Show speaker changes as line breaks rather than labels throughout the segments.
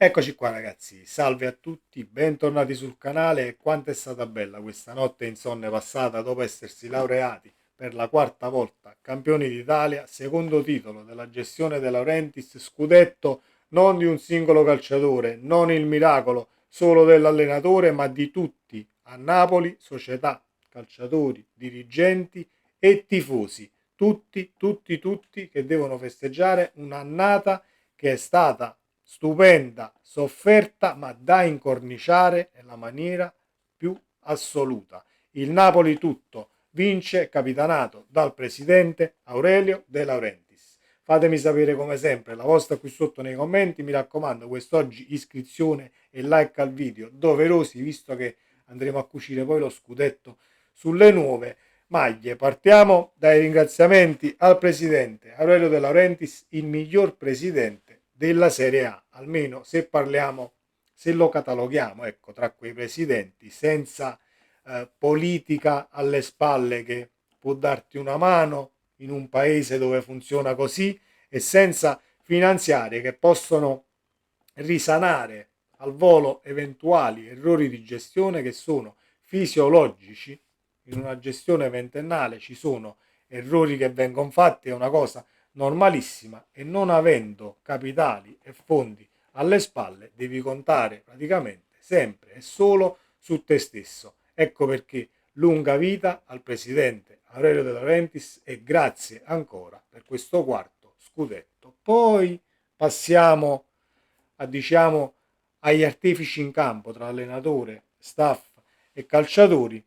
Eccoci qua ragazzi, salve a tutti, bentornati sul canale e quanto è stata bella questa notte insonne passata dopo essersi laureati per la quarta volta, campioni d'Italia, secondo titolo della gestione De Laurentiis, scudetto non di un singolo calciatore, non il miracolo solo dell'allenatore, ma di tutti a Napoli, società, calciatori, dirigenti e tifosi, tutti che devono festeggiare un'annata che è stata stupenda, sofferta, ma da incorniciare nella maniera più assoluta. Il Napoli tutto vince, capitanato dal presidente Aurelio De Laurentiis. Fatemi sapere come sempre la vostra qui sotto nei commenti, mi raccomando quest'oggi iscrizione e like al video, doverosi visto che andremo a cucire poi lo scudetto sulle nuove maglie. Partiamo dai ringraziamenti al presidente Aurelio De Laurentiis, il miglior presidente della Serie A, almeno se parliamo, se lo cataloghiamo, ecco, tra quei presidenti senza politica alle spalle che può darti una mano in un paese dove funziona così e senza finanziarie che possono risanare al volo eventuali errori di gestione che sono fisiologici. In una gestione ventennale ci sono errori che vengono fatti, è una cosa normalissima, e non avendo capitali e fondi alle spalle devi contare praticamente sempre e solo su te stesso. Ecco perché lunga vita al presidente Aurelio De Laurentiis e grazie ancora per questo quarto scudetto. Poi passiamo a, diciamo, agli artefici in campo tra allenatore, staff e calciatori.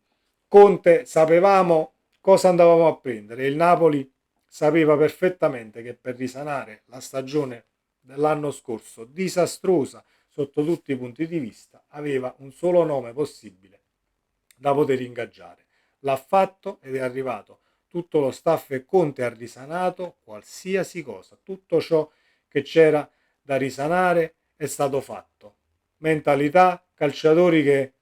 Conte sapevamo cosa andavamo a prendere. Il Napoli sapeva perfettamente che per risanare la stagione dell'anno scorso, disastrosa sotto tutti i punti di vista, aveva un solo nome possibile da poter ingaggiare. L'ha fatto ed è arrivato tutto lo staff e Conte ha risanato qualsiasi cosa, tutto ciò che c'era da risanare è stato fatto. Mentalità, calciatori che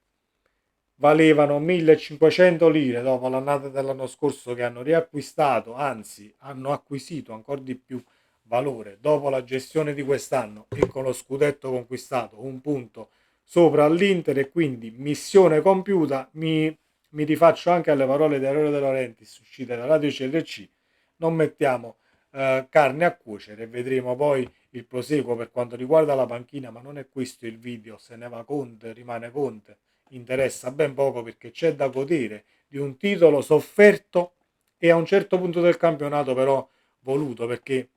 valevano 1500 lire dopo l'annata dell'anno scorso che hanno riacquistato, anzi hanno acquisito ancora di più valore dopo la gestione di quest'anno e con lo scudetto conquistato un punto sopra all'Inter e quindi missione compiuta. Mi rifaccio anche alle parole di Aurelio De Laurentiis uscite da Radio CRC, non mettiamo carne a cuocere, vedremo poi il proseguo per quanto riguarda la panchina, ma non è questo il video, se ne va Conte, rimane Conte, interessa ben poco perché c'è da godere di un titolo sofferto e a un certo punto del campionato però voluto, perché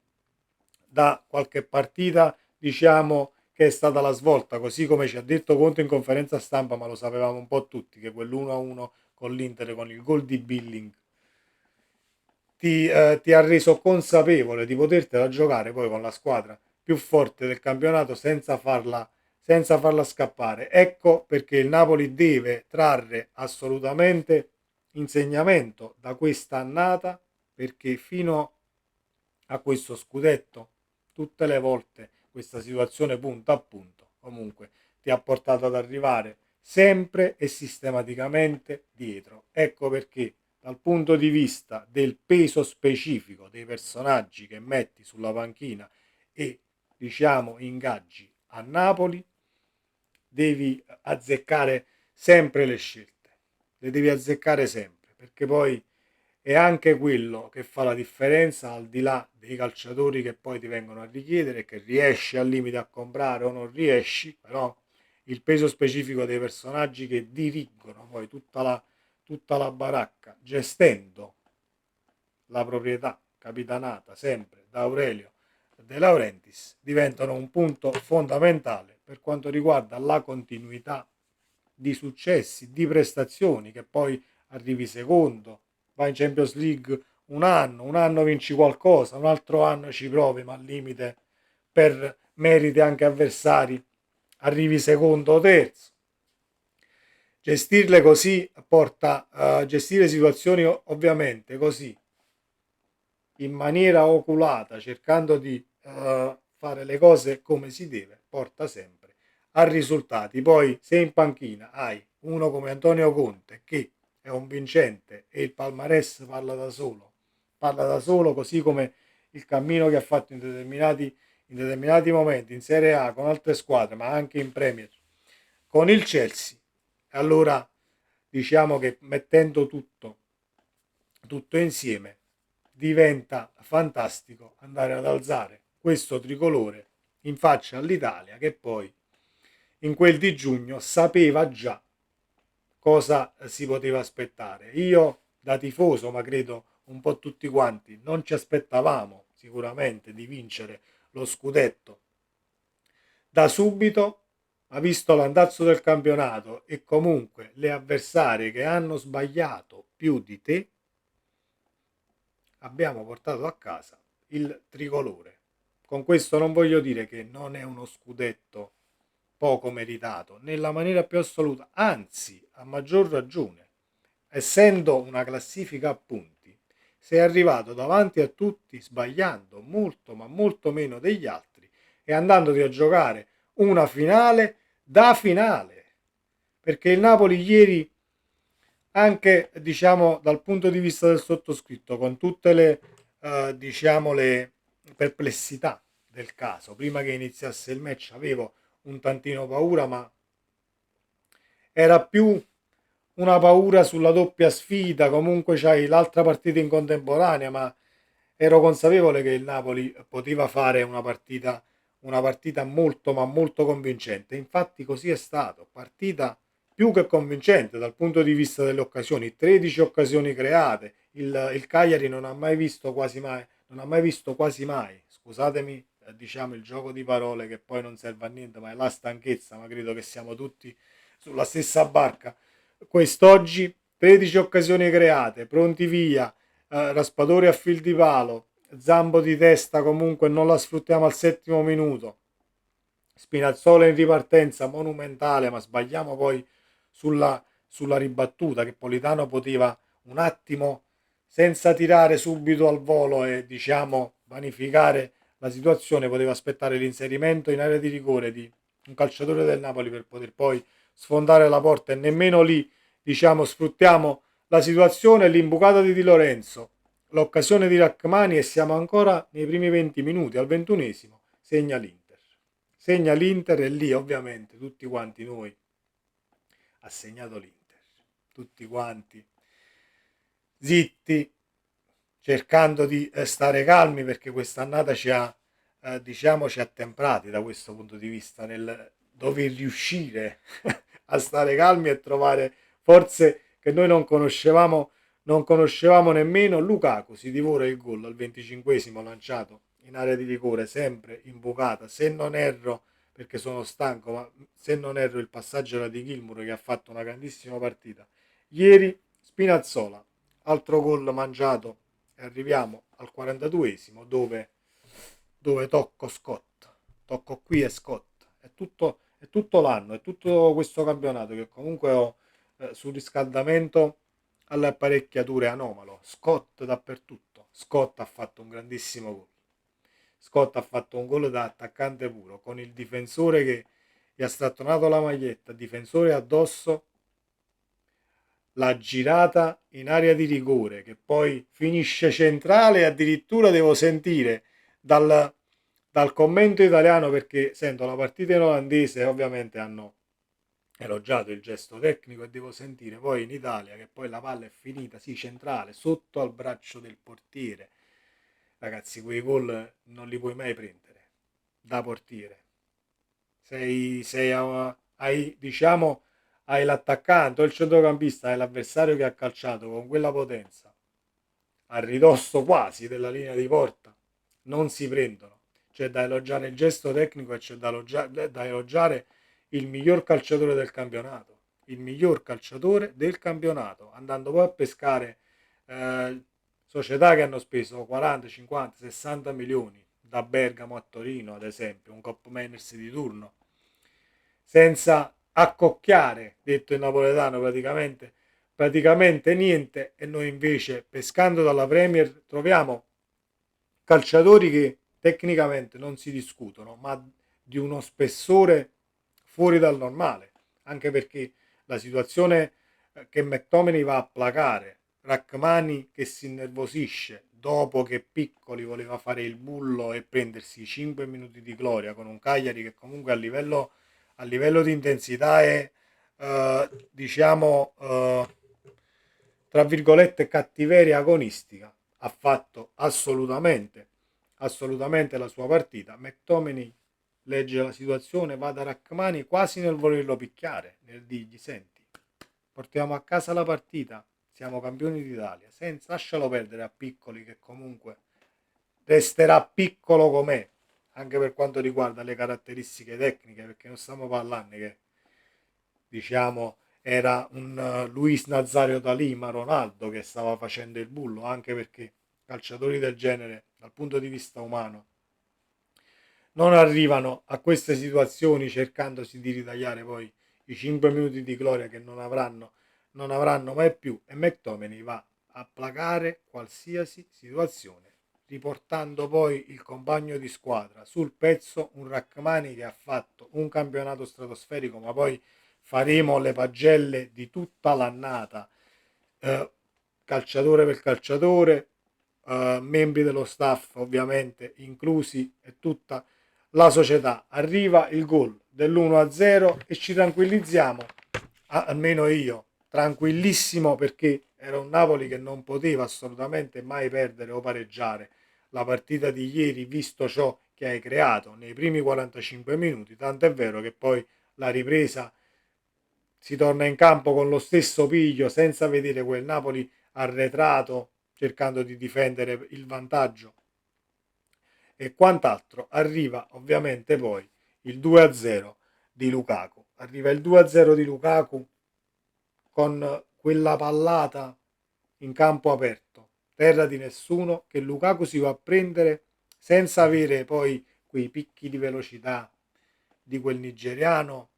da qualche partita diciamo che è stata la svolta, così come ci ha detto Conte in conferenza stampa, ma lo sapevamo un po' tutti che quell'1-1 con l'Inter, con il gol di Billing, ti ha reso consapevole di potertela giocare poi con la squadra più forte del campionato senza farla scappare. Ecco perché il Napoli deve trarre assolutamente insegnamento da questa annata, perché fino a questo scudetto tutte le volte questa situazione punto a punto comunque ti ha portato ad arrivare sempre e sistematicamente dietro. Ecco perché dal punto di vista del peso specifico dei personaggi che metti sulla panchina e diciamo ingaggi a Napoli, devi azzeccare sempre le scelte, le devi azzeccare sempre, perché poi è anche quello che fa la differenza, al di là dei calciatori che poi ti vengono a richiedere, che riesci al limite a comprare o non riesci, però il peso specifico dei personaggi che dirigono poi tutta la baracca, gestendo la proprietà capitanata sempre da Aurelio De Laurentiis, diventano un punto fondamentale per quanto riguarda la continuità di successi, di prestazioni, che poi arrivi secondo, vai in Champions League un anno vinci qualcosa, un altro anno ci provi, ma al limite per meriti anche avversari arrivi secondo o terzo. Gestirle così porta a gestire situazioni ovviamente così in maniera oculata, cercando di fare le cose come si deve, porta sempre a risultati. Poi se in panchina hai uno come Antonio Conte che è un vincente e il palmarès parla da solo, così come il cammino che ha fatto in determinati in determinati momenti in Serie A con altre squadre, ma anche in Premier, con il Chelsea. Allora diciamo che mettendo tutto insieme diventa fantastico andare ad alzare questo tricolore in faccia all'Italia, che poi in quel di giugno sapeva già cosa si poteva aspettare. Io da tifoso, ma credo un po' tutti quanti, non ci aspettavamo sicuramente di vincere lo scudetto da subito, ma visto l'andazzo del campionato e comunque le avversarie che hanno sbagliato più di te, abbiamo portato a casa il tricolore. Con questo non voglio dire che non è uno scudetto poco meritato, nella maniera più assoluta, anzi, a maggior ragione, essendo una classifica a punti, sei arrivato davanti a tutti sbagliando molto, ma molto meno degli altri e andandoti a giocare una finale da finale. Perché il Napoli ieri, anche diciamo dal punto di vista del sottoscritto, con tutte le perplessità del caso, prima che iniziasse il match avevo un tantino paura, ma era più una paura sulla doppia sfida. Comunque c'hai l'altra partita in contemporanea, ma ero consapevole che il Napoli poteva fare una partita molto ma molto convincente. Infatti così è stato, partita più che convincente dal punto di vista delle occasioni, 13 occasioni create, il Cagliari non ha mai visto quasi mai, scusatemi, diciamo il gioco di parole che poi non serve a niente, ma è la stanchezza, ma credo che siamo tutti sulla stessa barca. Quest'oggi 13 occasioni create, pronti via, Raspadori a fil di palo, Zambo di testa comunque non la sfruttiamo al settimo minuto, Spinazzola in ripartenza monumentale, ma sbagliamo poi sulla ribattuta che Politano poteva un attimo, senza tirare subito al volo e diciamo vanificare la situazione, poteva aspettare l'inserimento in area di rigore di un calciatore del Napoli per poter poi sfondare la porta, e nemmeno lì diciamo sfruttiamo la situazione. L'imbucata di Di Lorenzo, l'occasione di Rachmani, e siamo ancora nei primi 20 minuti, al 21esimo segna l'Inter e lì ovviamente tutti quanti noi ha segnato l'Inter, tutti quanti zitti, cercando di stare calmi, perché quest'annata ci ha temprati da questo punto di vista nel dover riuscire a stare calmi e trovare forze che noi non conoscevamo nemmeno. Lukaku si divora il gol al 25esimo lanciato in area di rigore, sempre imbucata, se non erro, perché sono stanco, ma se non erro il passaggio era di Gilmour, che ha fatto una grandissima partita. Ieri Spinazzola, altro gol mangiato, e arriviamo al 42esimo dove tocco qui e Scott. È tutto l'anno, è tutto questo campionato che comunque ho sul riscaldamento alle apparecchiature anomalo. Scott dappertutto. Scott ha fatto un grandissimo gol. Scott ha fatto un gol da attaccante puro, con il difensore che gli ha strattonato la maglietta, difensore addosso, la girata in area di rigore, che poi finisce centrale, e addirittura devo sentire dal commento italiano, perché sento la partita in olandese e ovviamente hanno elogiato il gesto tecnico, e devo sentire poi in Italia che poi la palla è finita, sì, centrale, sotto al braccio del portiere. Ragazzi, quei gol non li puoi mai prendere da portiere. Diciamo, hai l'attaccante o il centrocampista, hai l'avversario che ha calciato con quella potenza a ridosso quasi della linea di porta, non si prendono. C'è da elogiare il gesto tecnico e c'è da elogiare il miglior calciatore del campionato. Il miglior calciatore del campionato, andando poi a pescare società che hanno speso 40, 50, 60 milioni, da Bergamo a Torino ad esempio, un Cop Manners di turno, senza accocchiare, detto in napoletano, praticamente niente. E noi invece, pescando dalla Premier, troviamo calciatori che tecnicamente non si discutono, ma di uno spessore fuori dal normale, anche perché la situazione che McTominay va a placare Rachmani che si innervosisce dopo che Piccoli voleva fare il bullo e prendersi 5 minuti di gloria con un Cagliari che comunque a livello di intensità è diciamo tra virgolette cattiveria agonistica, ha fatto assolutamente la sua partita. McTominay legge la situazione, va da Rachmani quasi nel volerlo picchiare, nel dirgli senti, portiamo a casa la partita, siamo campioni d'Italia, senza lascialo perdere a Piccoli che comunque resterà piccolo com'è, anche per quanto riguarda le caratteristiche tecniche, perché non stiamo parlando che diciamo era un Luis Nazario da Lima, Ronaldo che stava facendo il bullo, anche perché calciatori del genere dal punto di vista umano non arrivano a queste situazioni cercandosi di ritagliare poi i 5 minuti di gloria che non avranno mai più, e McTominay va a placare qualsiasi situazione, riportando poi il compagno di squadra sul pezzo, un Rachmani che ha fatto un campionato stratosferico, ma poi faremo le pagelle di tutta l'annata, eh, calciatore per calciatore, membri dello staff ovviamente inclusi e tutta la società. Arriva il gol dell'1-0 e ci tranquillizziamo, almeno io, tranquillissimo perché era un Napoli che non poteva assolutamente mai perdere o pareggiare la partita di ieri, visto ciò che hai creato nei primi 45 minuti, tanto è vero che poi la ripresa si torna in campo con lo stesso piglio senza vedere quel Napoli arretrato cercando di difendere il vantaggio e quant'altro. Arriva ovviamente poi il 2-0 di Lukaku. Arriva il 2-0 di Lukaku con quella pallata in campo aperto, terra di nessuno, che Lukaku si va a prendere senza avere poi quei picchi di velocità di quel nigeriano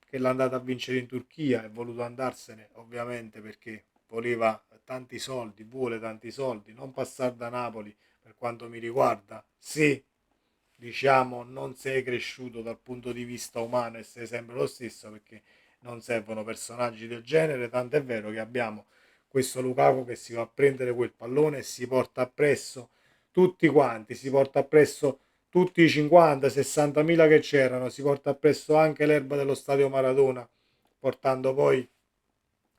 che l'ha andata a vincere in Turchia e voluto andarsene ovviamente perché voleva tanti soldi, vuole tanti soldi, non passare da Napoli per quanto mi riguarda, se diciamo non sei cresciuto dal punto di vista umano e sei sempre lo stesso, perché non servono personaggi del genere, tanto è vero che abbiamo questo Lukaku che si va a prendere quel pallone e si porta appresso tutti quanti, si porta appresso tutti i 50-60 mila che c'erano, si porta appresso anche l'erba dello stadio Maradona, portando poi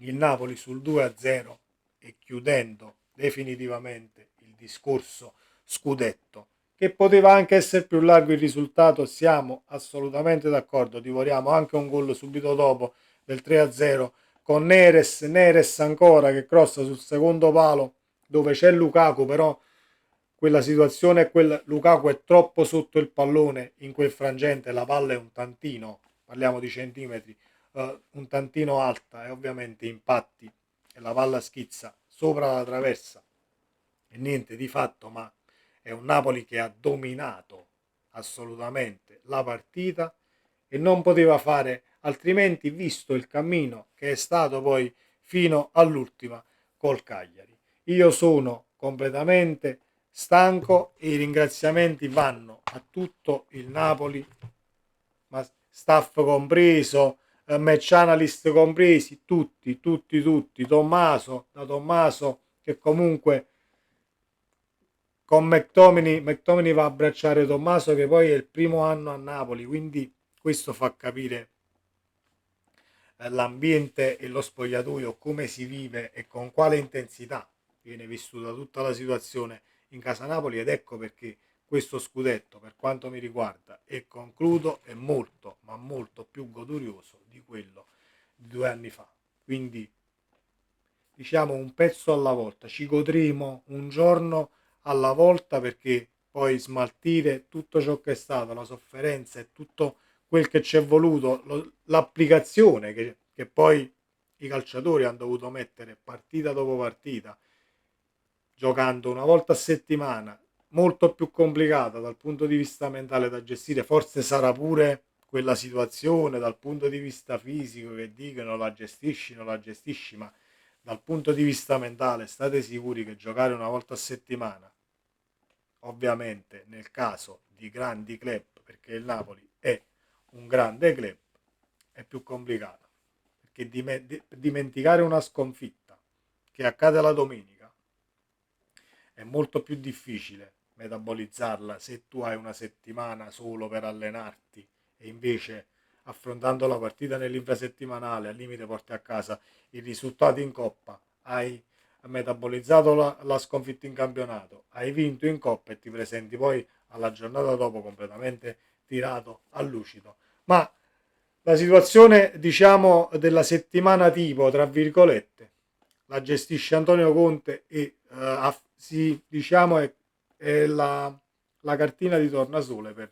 il Napoli sul 2-0 e chiudendo definitivamente il discorso scudetto, che poteva anche essere più largo il risultato, siamo assolutamente d'accordo, divoriamo anche un gol subito dopo del 3-0 con Neres ancora che crossa sul secondo palo dove c'è Lukaku, però quella situazione è quella, Lukaku è troppo sotto il pallone in quel frangente, la palla è un tantino, parliamo di centimetri, un tantino alta e ovviamente impatti e la palla schizza sopra la traversa e niente di fatto, ma è un Napoli che ha dominato assolutamente la partita e non poteva fare altrimenti visto il cammino che è stato poi fino all'ultima col Cagliari. Io sono completamente stanco e i ringraziamenti vanno a tutto il Napoli, ma staff compreso, match analyst compresi, tutti, Tommaso, da Tommaso che comunque con McTominay va a abbracciare Tommaso che poi è il primo anno a Napoli, quindi questo fa capire l'ambiente e lo spogliatoio, come si vive e con quale intensità viene vissuta tutta la situazione in casa Napoli, ed ecco perché questo scudetto, per quanto mi riguarda, e concludo, è molto, ma molto più godurioso di quello di 2 anni fa. Quindi diciamo un pezzo alla volta, ci godremo un giorno alla volta perché poi smaltire tutto ciò che è stato, la sofferenza e tutto quel che ci è voluto, l'applicazione che poi i calciatori hanno dovuto mettere partita dopo partita, giocando una volta a settimana, molto più complicata dal punto di vista mentale da gestire, forse sarà pure quella situazione dal punto di vista fisico che dicono non la gestisci, ma dal punto di vista mentale state sicuri che giocare una volta a settimana, ovviamente nel caso di grandi club, perché il Napoli è un grande club, è più complicato, perché dimenticare una sconfitta che accade la domenica è molto più difficile metabolizzarla se tu hai una settimana solo per allenarti e invece affrontando la partita nell'infrasettimanale al limite porti a casa i risultati in coppa, hai metabolizzato la sconfitta in campionato, hai vinto in coppa e ti presenti poi alla giornata dopo completamente tirato a lucido. Ma la situazione, diciamo, della settimana tipo, tra virgolette, la gestisce Antonio Conte e diciamo è la cartina di tornasole per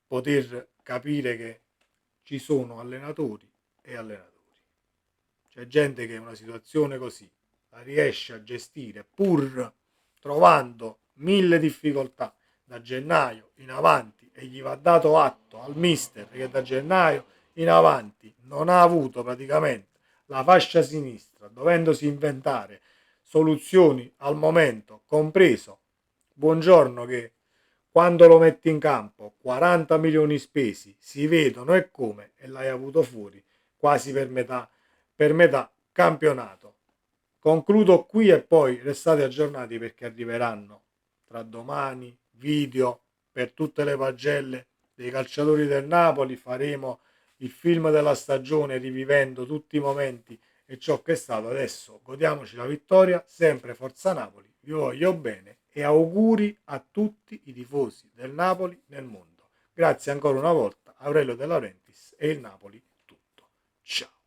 poter capire che ci sono allenatori e allenatori. C'è gente che una situazione così la riesce a gestire pur trovando mille difficoltà da gennaio in avanti e gli va dato atto al mister che da gennaio in avanti non ha avuto praticamente la fascia sinistra, dovendosi inventare soluzioni al momento, compreso Buongiorno che quando lo metti in campo 40 milioni spesi si vedono e come e l'hai avuto fuori quasi per metà campionato. Concludo qui e poi restate aggiornati perché arriveranno tra domani video per tutte le pagelle dei calciatori del Napoli, faremo il film della stagione rivivendo tutti i momenti e ciò che è stato. Adesso godiamoci la vittoria, sempre Forza Napoli, vi voglio bene e auguri a tutti i tifosi del Napoli nel mondo. Grazie ancora una volta Aurelio De Laurentiis e il Napoli tutto. Ciao.